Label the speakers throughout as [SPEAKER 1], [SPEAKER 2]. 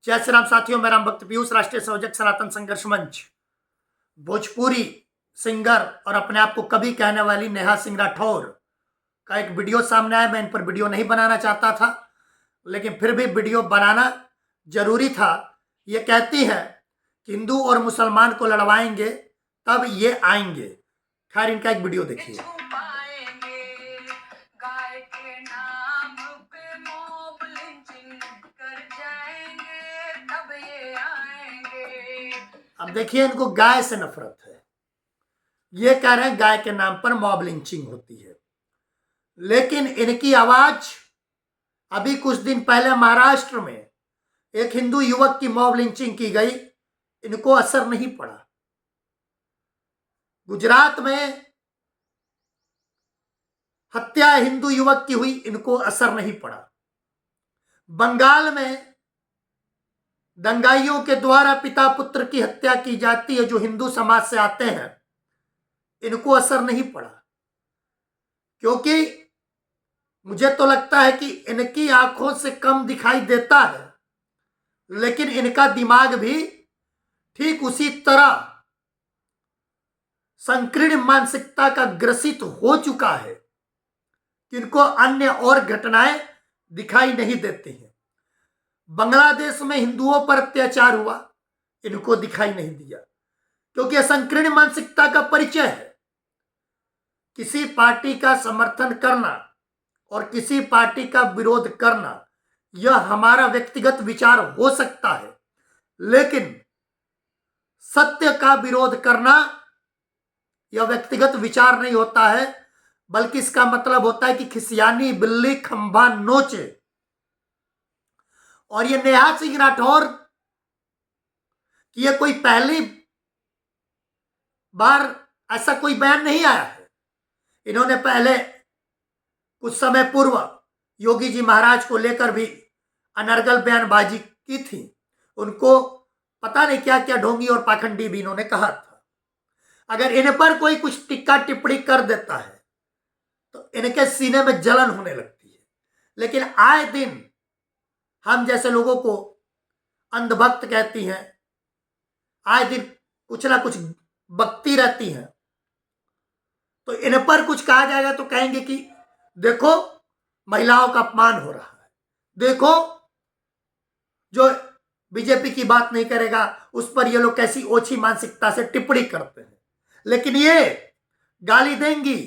[SPEAKER 1] जय श्री राम साथियों, मैं राम भक्त पीयूष, राष्ट्रीय संयोजक सनातन संघर्ष मंच। भोजपुरी सिंगर और अपने आप को कवि कहने वाली नेहा सिंह राठौर का एक वीडियो सामने आया। मैं इन पर वीडियो नहीं बनाना चाहता था, लेकिन फिर भी वीडियो बनाना जरूरी था। ये कहती है कि हिंदू और मुसलमान को लड़वाएंगे तब ये आएंगे। खैर, इनका एक वीडियो देखिए। अब देखिए, इनको गाय से नफरत है। ये कह रहे हैं गाय के नाम पर मॉब लिंचिंग होती है, लेकिन इनकी आवाज अभी कुछ दिन पहले महाराष्ट्र में एक हिंदू युवक की मॉब लिंचिंग की गई, इनको असर नहीं पड़ा। गुजरात में हत्या हिंदू युवक की हुई, इनको असर नहीं पड़ा। बंगाल में दंगाइयों के द्वारा पिता पुत्र की हत्या की जाती है जो हिंदू समाज से आते हैं, इनको असर नहीं पड़ा। क्योंकि मुझे तो लगता है कि इनकी आंखों से कम दिखाई देता है, लेकिन इनका दिमाग भी ठीक उसी तरह संकीर्ण मानसिकता का ग्रसित हो चुका है कि इनको अन्य और घटनाएं दिखाई नहीं देती हैं। बांग्लादेश में हिंदुओं पर अत्याचार हुआ, इनको दिखाई नहीं दिया, क्योंकि यह संकीर्ण मानसिकता का परिचय है। किसी पार्टी का समर्थन करना और किसी पार्टी का विरोध करना यह हमारा व्यक्तिगत विचार हो सकता है, लेकिन सत्य का विरोध करना यह व्यक्तिगत विचार नहीं होता है, बल्कि इसका मतलब होता है कि खिसियानी बिल्ली खंभा नोचे। और ये नेहा सिंह राठौर की ये कोई पहली बार ऐसा कोई बयान नहीं आया है। इन्होंने पहले कुछ समय पूर्व योगी जी महाराज को लेकर भी अनर्गल बयानबाजी की थी। उनको पता नहीं क्या क्या ढोंगी और पाखंडी भी इन्होंने कहा था। अगर इन पर कोई कुछ टिक्का टिप्पणी कर देता है तो इनके सीने में जलन होने लगती है। लेकिन आए दिन हम जैसे लोगों को अंधभक्त कहती हैं, आए दिन कुछ ना कुछ बकती रहती हैं, तो इन पर कुछ कहा जाएगा तो कहेंगे कि देखो महिलाओं का अपमान हो रहा है, देखो जो बीजेपी की बात नहीं करेगा उस पर ये लोग कैसी ओछी मानसिकता से टिप्पणी करते हैं। लेकिन ये गाली देंगी,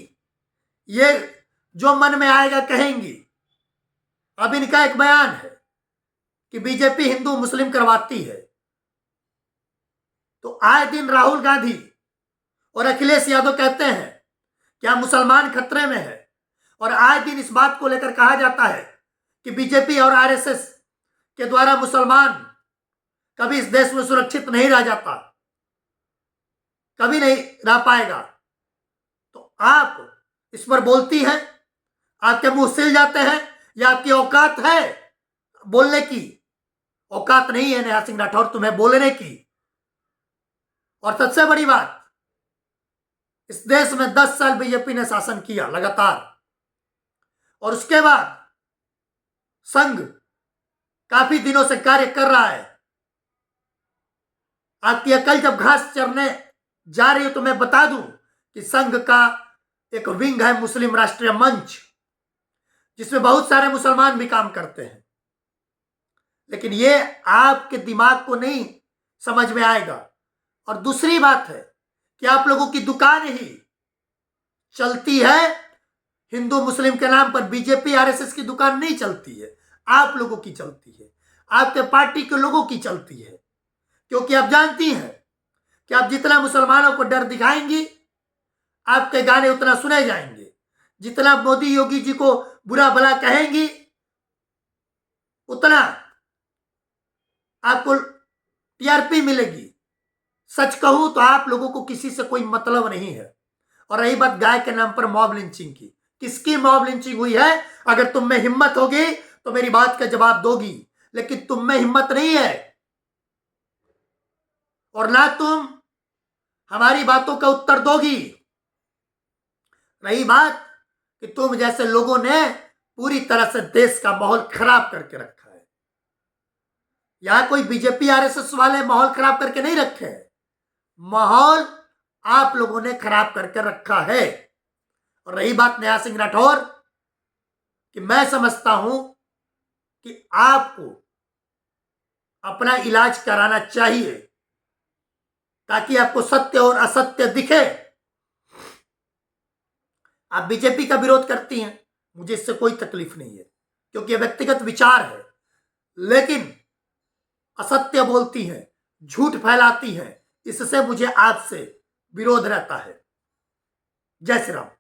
[SPEAKER 1] ये जो मन में आएगा कहेंगी। अब इनका एक बयान है कि बीजेपी हिंदू मुस्लिम करवाती है, तो आए दिन राहुल गांधी और अखिलेश यादव कहते हैं क्या मुसलमान खतरे में है, और आए दिन इस बात को लेकर कहा जाता है कि बीजेपी और आरएसएस के द्वारा मुसलमान कभी इस देश में सुरक्षित नहीं रह जाता, कभी नहीं रह पाएगा। तो आप इस पर बोलती हैं, आपके मुंह सिल जाते हैं, या आपकी औकात है बोलने की? औकात नहीं है नेहा सिंह राठौर तुम्हें बोलने की। और सबसे बड़ी बात, इस देश में 10 साल बीजेपी ने शासन किया लगातार, और उसके बाद संघ काफी दिनों से कार्य कर रहा है। आपकी अकल जब घास चरने जा रही हो तो मैं बता दूं कि संघ का एक विंग है मुस्लिम राष्ट्रीय मंच, जिसमें बहुत सारे मुसलमान भी काम करते हैं। लेकिन ये आपके दिमाग को नहीं समझ में आएगा। और दूसरी बात है कि आप लोगों की दुकान ही चलती है हिंदू मुस्लिम के नाम पर। बीजेपी आरएसएस की दुकान नहीं चलती है, आप लोगों की चलती है, आपके पार्टी के लोगों की चलती है। क्योंकि आप जानती हैं कि आप जितना मुसलमानों को डर दिखाएंगी, आपके गाने उतना सुने जाएंगे। जितना मोदी योगी जी को बुरा भला कहेंगी, उतना आपको टीआरपी मिलेगी। सच कहूं तो आप लोगों को किसी से कोई मतलब नहीं है। और रही बात गाय के नाम पर मॉब लिंचिंग की, किसकी मॉब लिंचिंग हुई है? अगर तुम में हिम्मत होगी तो मेरी बात का जवाब दोगी, लेकिन तुम में हिम्मत नहीं है, और ना तुम हमारी बातों का उत्तर दोगी। रही बात कि तुम जैसे लोगों ने पूरी तरह से देश का माहौल खराब करके रखा है। यहां कोई बीजेपी आरएसएस वाले माहौल खराब करके नहीं रखे हैं, माहौल आप लोगों ने खराब करके रखा है। और रही बात नेहा सिंह राठौर कि मैं समझता हूं कि आपको अपना इलाज कराना चाहिए ताकि आपको सत्य और असत्य दिखे। आप बीजेपी का विरोध करती हैं, मुझे इससे कोई तकलीफ नहीं है क्योंकि यह व्यक्तिगत विचार है, लेकिन असत्य बोलती हैं, झूठ फैलाती हैं, इससे मुझे आपसे विरोध रहता है। जय श्री राम।